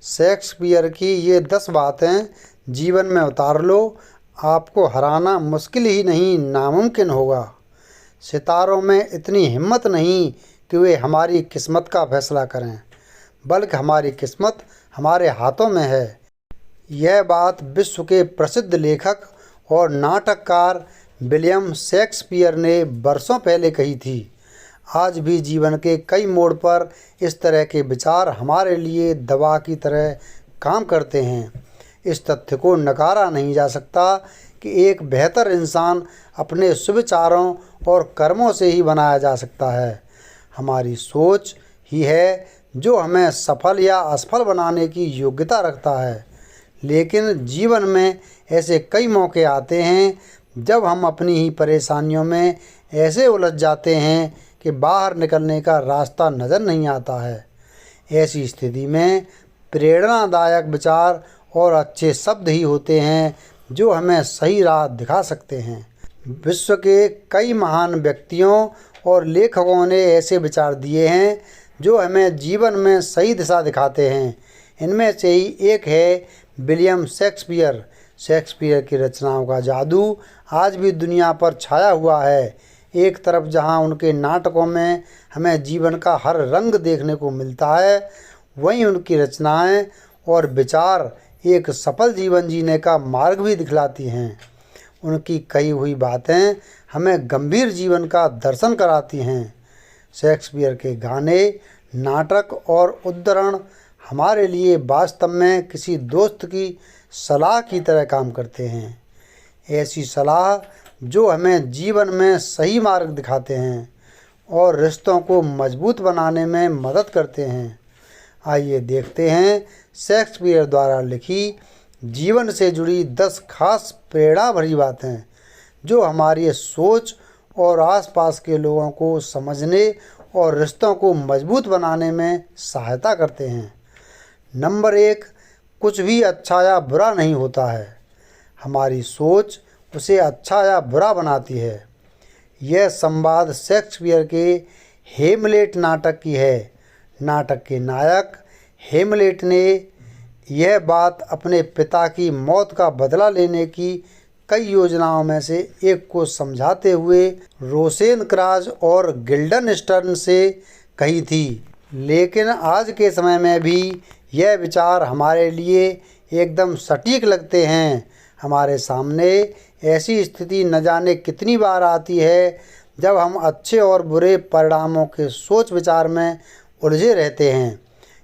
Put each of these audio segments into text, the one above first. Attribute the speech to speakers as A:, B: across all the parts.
A: Shakespeare की ये 10 बातें जीवन में उतार लो, आपको हराना मुश्किल ही नहीं नामुमकिन होगा। सितारों में इतनी हिम्मत नहीं कि वे हमारी किस्मत का फैसला करें, बल्कि हमारी किस्मत हमारे हाथों में है। यह बात विश्व के प्रसिद्ध लेखक और नाटककार विलियम शेक्सपियर ने वर्षों पहले कही थी। आज भी जीवन के कई मोड़ पर इस तरह के विचार हमारे लिए दवा की तरह काम करते हैं। इस तथ्य को नकारा नहीं जा सकता कि एक बेहतर इंसान अपने सुविचारों और कर्मों से ही बनाया जा सकता है। हमारी सोच ही है जो हमें सफल या असफल बनाने की योग्यता रखता है। लेकिन जीवन में ऐसे कई मौके आते हैं जब हम अपनी ही परेशानियों में ऐसे उलझ जाते हैं कि बाहर निकलने का रास्ता नज़र नहीं आता है। ऐसी स्थिति में प्रेरणादायक विचार और अच्छे शब्द ही होते हैं जो हमें सही राह दिखा सकते हैं। विश्व के कई महान व्यक्तियों और लेखकों ने ऐसे विचार दिए हैं जो हमें जीवन में सही दिशा दिखाते हैं। इनमें से ही एक है विलियम शेक्सपियर। शेक्सपियर की रचनाओं का जादू आज भी दुनिया पर छाया हुआ है। एक तरफ जहां उनके नाटकों में हमें जीवन का हर रंग देखने को मिलता है, वहीं उनकी रचनाएं और विचार एक सफल जीवन जीने का मार्ग भी दिखलाती हैं। उनकी कही हुई बातें हमें गंभीर जीवन का दर्शन कराती हैं। शेक्सपियर के गाने, नाटक और उद्धरण हमारे लिए वास्तव में किसी दोस्त की सलाह की तरह काम करते हैं। ऐसी सलाह जो हमें जीवन में सही मार्ग दिखाते हैं और रिश्तों को मजबूत बनाने में मदद करते हैं। आइए देखते हैं शेक्सपियर द्वारा लिखी जीवन से जुड़ी 10 खास प्रेरणा भरी बातें जो हमारी सोच और आसपास के लोगों को समझने और रिश्तों को मजबूत बनाने में सहायता करते हैं। नंबर 1, कुछ भी अच्छा या बुरा नहीं होता है, हमारी सोच उसे अच्छा या बुरा बनाती है। यह संवाद शेक्सपियर के हेमलेट नाटक की है। नाटक के नायक हेमलेट ने यह बात अपने पिता की मौत का बदला लेने की कई योजनाओं में से एक को समझाते हुए रोसेनक्राज़ और गिल्डनस्टर्न से कही थी। लेकिन आज के समय में भी यह विचार हमारे लिए एकदम सटीक लगते हैं। हमारे सामने ऐसी स्थिति न जाने कितनी बार आती है जब हम अच्छे और बुरे परिणामों के सोच विचार में उलझे रहते हैं।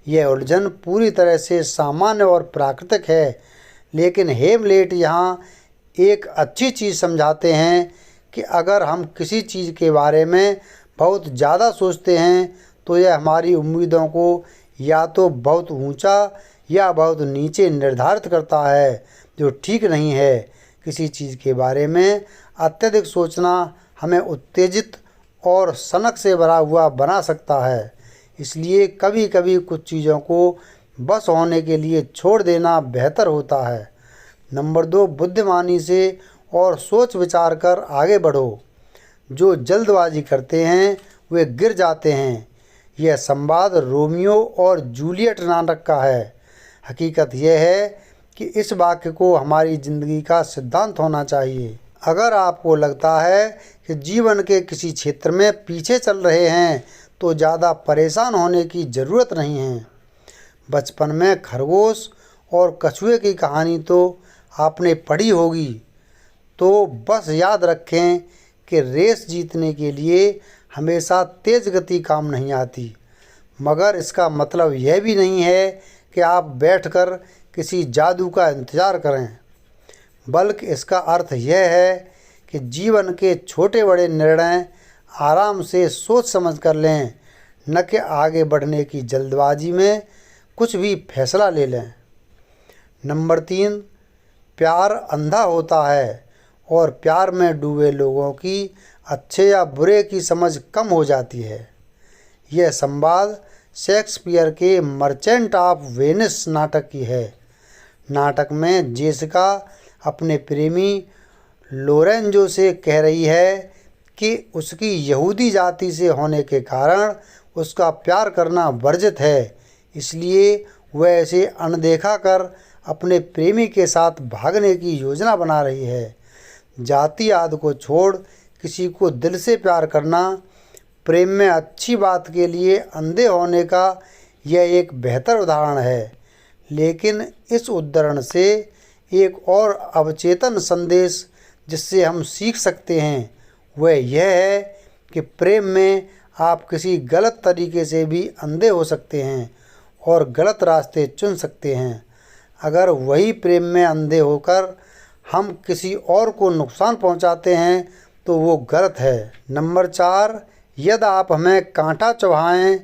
A: यह उलझन पूरी तरह से सामान्य और प्राकृतिक है, लेकिन हेमलेट यहाँ एक अच्छी चीज़ समझाते हैं कि अगर हम किसी चीज़ के बारे में बहुत ज़्यादा सोचते हैं तो यह हमारी उम्मीदों को या तो बहुत ऊंचा या बहुत नीचे निर्धारित करता है, जो ठीक नहीं है। किसी चीज़ के बारे में अत्यधिक सोचना हमें उत्तेजित और सनक से भरा हुआ बना सकता है। इसलिए कभी कभी कुछ चीज़ों को बस होने के लिए छोड़ देना बेहतर होता है। नंबर 2, बुद्धिमानी से और सोच विचार कर आगे बढ़ो। जो जल्दबाजी करते हैं वे गिर जाते हैं। यह संवाद रोमियो और जूलियट नाटक का है। हकीकत यह है कि इस वाक्य को हमारी ज़िंदगी का सिद्धांत होना चाहिए। अगर आपको लगता है कि जीवन के किसी क्षेत्र में पीछे चल रहे हैं तो ज़्यादा परेशान होने की ज़रूरत नहीं है। बचपन में खरगोश और कछुए की कहानी तो आपने पढ़ी होगी। तो बस याद रखें कि रेस जीतने के लिए हमेशा तेज़ गति काम नहीं आती, मगर इसका मतलब यह भी नहीं है कि आप बैठकर किसी जादू का इंतज़ार करें, बल्कि इसका अर्थ यह है कि जीवन के छोटे बड़े निर्णय आराम से सोच समझ कर लें, न कि आगे बढ़ने की जल्दबाजी में कुछ भी फैसला ले लें। नंबर 3, प्यार अंधा होता है और प्यार में डूबे लोगों की अच्छे या बुरे की समझ कम हो जाती है। यह संवाद शेक्सपियर के मर्चेंट ऑफ वेनिस नाटक की है। नाटक में जेसिका अपने प्रेमी लोरेंजो से कह रही है कि उसकी यहूदी जाति से होने के कारण उसका प्यार करना वर्जित है, इसलिए वह इसे अनदेखा कर अपने प्रेमी के साथ भागने की योजना बना रही है। जाति आदि को छोड़ किसी को दिल से प्यार करना प्रेम में अच्छी बात के लिए अंधे होने का यह एक बेहतर उदाहरण है। लेकिन इस उदाहरण से एक और अवचेतन संदेश जिससे हम सीख सकते हैं वह यह है कि प्रेम में आप किसी गलत तरीके से भी अंधे हो सकते हैं और गलत रास्ते चुन सकते हैं। अगर वही प्रेम में अंधे होकर हम किसी और को नुकसान पहुंचाते हैं तो वो गलत है। नंबर 4, यदि आप हमें कांटा चुभाएं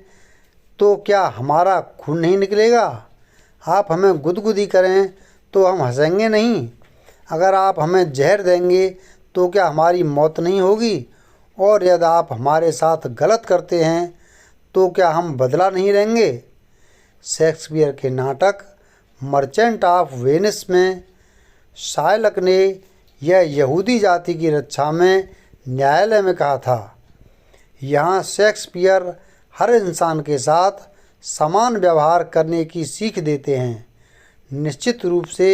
A: तो क्या हमारा खून नहीं निकलेगा? आप हमें गुदगुदी करें तो हम हंसेंगे नहीं? अगर आप हमें जहर देंगे तो क्या हमारी मौत नहीं होगी? और यदि आप हमारे साथ गलत करते हैं तो क्या हम बदला नहीं लेंगे? शेक्सपियर के नाटक मर्चेंट ऑफ वेनिस में शायलक ने यह यहूदी जाति की रक्षा में न्यायालय में कहा था। यहाँ शेक्सपियर हर इंसान के साथ समान व्यवहार करने की सीख देते हैं। निश्चित रूप से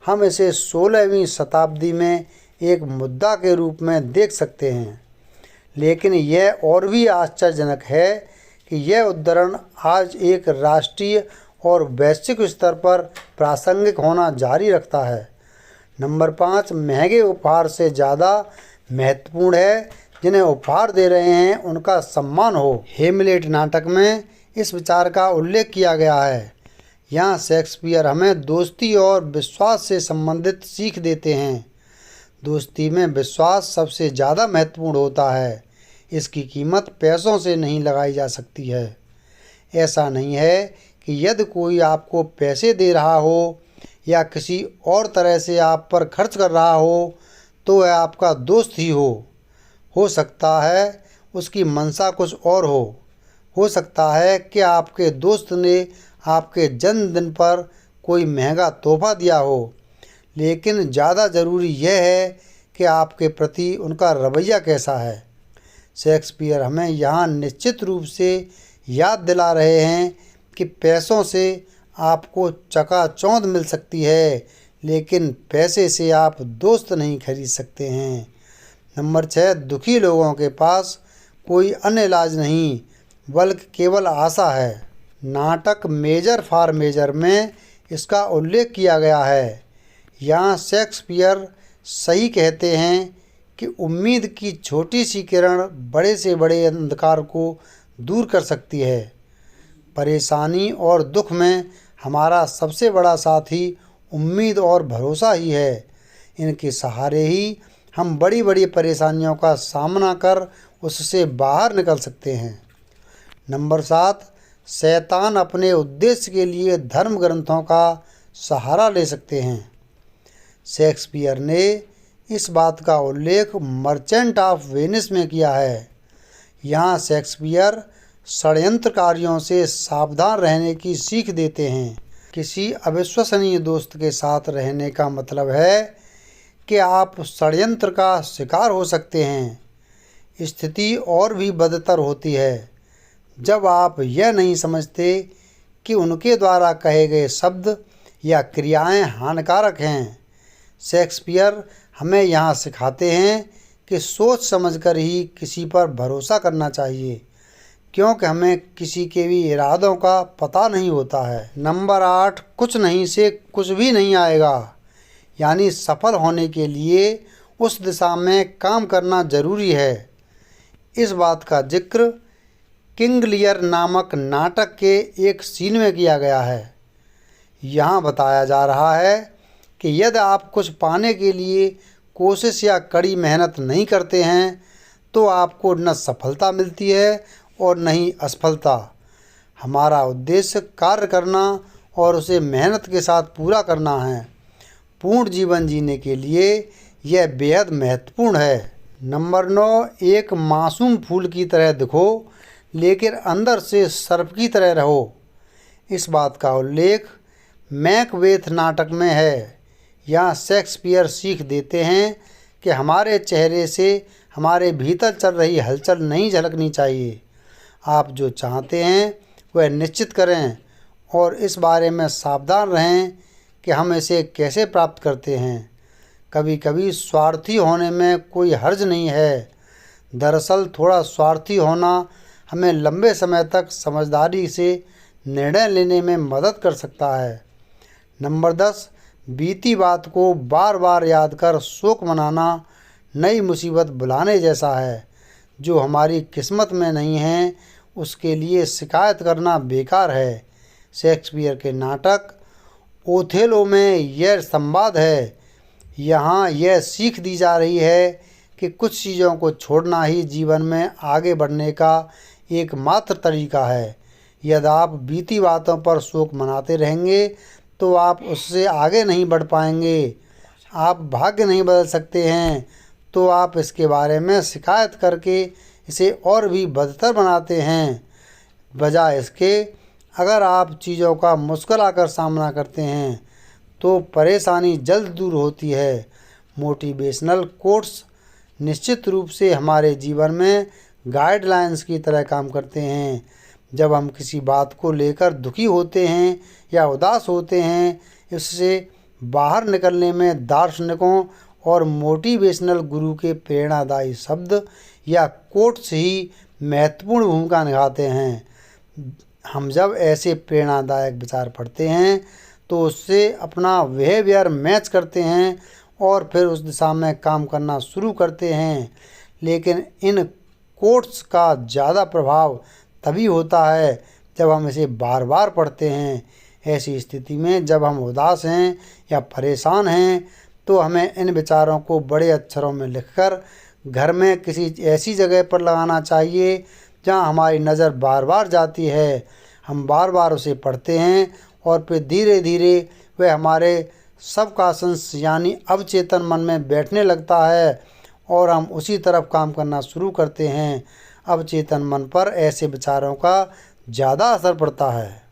A: हम इसे 16वीं शताब्दी में एक मुद्दा के रूप में देख सकते हैं, लेकिन यह और भी आश्चर्यजनक है कि यह उद्धरण आज एक राष्ट्रीय और वैश्विक स्तर पर प्रासंगिक होना जारी रखता है। नंबर 5, महंगे उपहार से ज़्यादा महत्वपूर्ण है जिन्हें उपहार दे रहे हैं उनका सम्मान हो। हेमलेट नाटक में इस विचार का उल्लेख किया गया है। यहाँ शेक्सपियर हमें दोस्ती और विश्वास से संबंधित सीख देते हैं। दोस्ती में विश्वास सबसे ज़्यादा महत्वपूर्ण होता है। इसकी कीमत पैसों से नहीं लगाई जा सकती है। ऐसा नहीं है कि यदि कोई आपको पैसे दे रहा हो या किसी और तरह से आप पर खर्च कर रहा हो तो वह आपका दोस्त ही हो सकता है उसकी मंशा कुछ और हो सकता है कि आपके दोस्त ने आपके जन्मदिन पर कोई महंगा तोहफा दिया हो, लेकिन ज़्यादा ज़रूरी यह है कि आपके प्रति उनका रवैया कैसा है। शेक्सपियर हमें यहाँ निश्चित रूप से याद दिला रहे हैं कि पैसों से आपको चकाचौंध मिल सकती है, लेकिन पैसे से आप दोस्त नहीं खरीद सकते हैं। नंबर 6, दुखी लोगों के पास कोई अन्य इलाज नहीं बल्कि केवल आशा है। नाटक मेजर फॉर मेजर में इसका उल्लेख किया गया है। यहाँ शेक्सपियर सही कहते हैं कि उम्मीद की छोटी सी किरण बड़े से बड़े अंधकार को दूर कर सकती है। परेशानी और दुख में हमारा सबसे बड़ा साथी उम्मीद और भरोसा ही है। इनके सहारे ही हम बड़ी बड़ी परेशानियों का सामना कर उससे बाहर निकल सकते हैं। नंबर 7, शैतान अपने उद्देश्य के लिए धर्म ग्रंथों का सहारा ले सकते हैं। शेक्सपियर ने इस बात का उल्लेख मर्चेंट ऑफ वेनिस में किया है। यहाँ शेक्सपियर षड्यंत्रकारियों से सावधान रहने की सीख देते हैं। किसी अविश्वसनीय दोस्त के साथ रहने का मतलब है कि आप षड्यंत्र का शिकार हो सकते हैं। स्थिति और भी बदतर होती है जब आप यह नहीं समझते कि उनके द्वारा कहे गए शब्द या क्रियाएं हानिकारक हैं। शेक्सपियर हमें यहाँ सिखाते हैं कि सोच समझकर ही किसी पर भरोसा करना चाहिए, क्योंकि हमें किसी के भी इरादों का पता नहीं होता है। नंबर 8, कुछ नहीं से कुछ भी नहीं आएगा। यानी सफल होने के लिए उस दिशा में काम करना जरूरी है। इस बात का जिक्र किंग लियर नामक नाटक के एक सीन में किया गया है। यहाँ बताया जा रहा है कि यदि आप कुछ पाने के लिए कोशिश या कड़ी मेहनत नहीं करते हैं तो आपको न सफलता मिलती है और न ही असफलता। हमारा उद्देश्य कार्य करना और उसे मेहनत के साथ पूरा करना है। पूर्ण जीवन जीने के लिए यह बेहद महत्वपूर्ण है। नंबर 9, एक मासूम फूल की तरह दिखो लेकिन अंदर से सर्प की तरह रहो। इस बात का उल्लेख मैकबेथ नाटक में है। यहाँ शेक्सपियर सीख देते हैं कि हमारे चेहरे से हमारे भीतर चल रही हलचल नहीं झलकनी चाहिए। आप जो चाहते हैं वह निश्चित करें और इस बारे में सावधान रहें कि हम इसे कैसे प्राप्त करते हैं। कभी कभी स्वार्थी होने में कोई हर्ज नहीं है। दरअसल थोड़ा स्वार्थी होना हमें लंबे समय तक समझदारी से निर्णय लेने में मदद कर सकता है। नंबर 10, बीती बात को बार बार याद कर शोक मनाना नई मुसीबत बुलाने जैसा है। जो हमारी किस्मत में नहीं है उसके लिए शिकायत करना बेकार है। शेक्सपियर के नाटक ओथेलो में यह संवाद है। यहाँ यह सीख दी जा रही है कि कुछ चीज़ों को छोड़ना ही जीवन में आगे बढ़ने का एकमात्र तरीका है। यदि आप बीती बातों पर शोक मनाते रहेंगे तो आप उससे आगे नहीं बढ़ पाएंगे। आप भाग्य नहीं बदल सकते हैं तो आप इसके बारे में शिकायत करके इसे और भी बदतर बनाते हैं। बजाय इसके अगर आप चीज़ों का मुस्कुराकर सामना करते हैं तो परेशानी जल्द दूर होती है। मोटिवेशनल कोट्स निश्चित रूप से हमारे जीवन में गाइडलाइंस की तरह काम करते हैं। जब हम किसी बात को लेकर दुखी होते हैं या उदास होते हैं, इससे बाहर निकलने में दार्शनिकों और मोटिवेशनल गुरु के प्रेरणादायी शब्द या कोट्स ही महत्वपूर्ण भूमिका निभाते हैं। हम जब ऐसे प्रेरणादायक विचार पढ़ते हैं तो उससे अपना बिहेवियर मैच करते हैं और फिर उस दिशा में काम करना शुरू करते हैं। लेकिन इन कोट्स का ज़्यादा प्रभाव तभी होता है जब हम इसे बार बार पढ़ते हैं। ऐसी स्थिति में जब हम उदास हैं या परेशान हैं तो हमें इन विचारों को बड़े अक्षरों में लिखकर घर में किसी ऐसी जगह पर लगाना चाहिए जहां हमारी नज़र बार बार जाती है। हम बार बार उसे पढ़ते हैं और फिर धीरे धीरे वह हमारे सबकॉन्शियस यानी अवचेतन मन में बैठने लगता है और हम उसी तरफ काम करना शुरू करते हैं। अवचेतन मन पर ऐसे विचारों का ज़्यादा असर पड़ता है।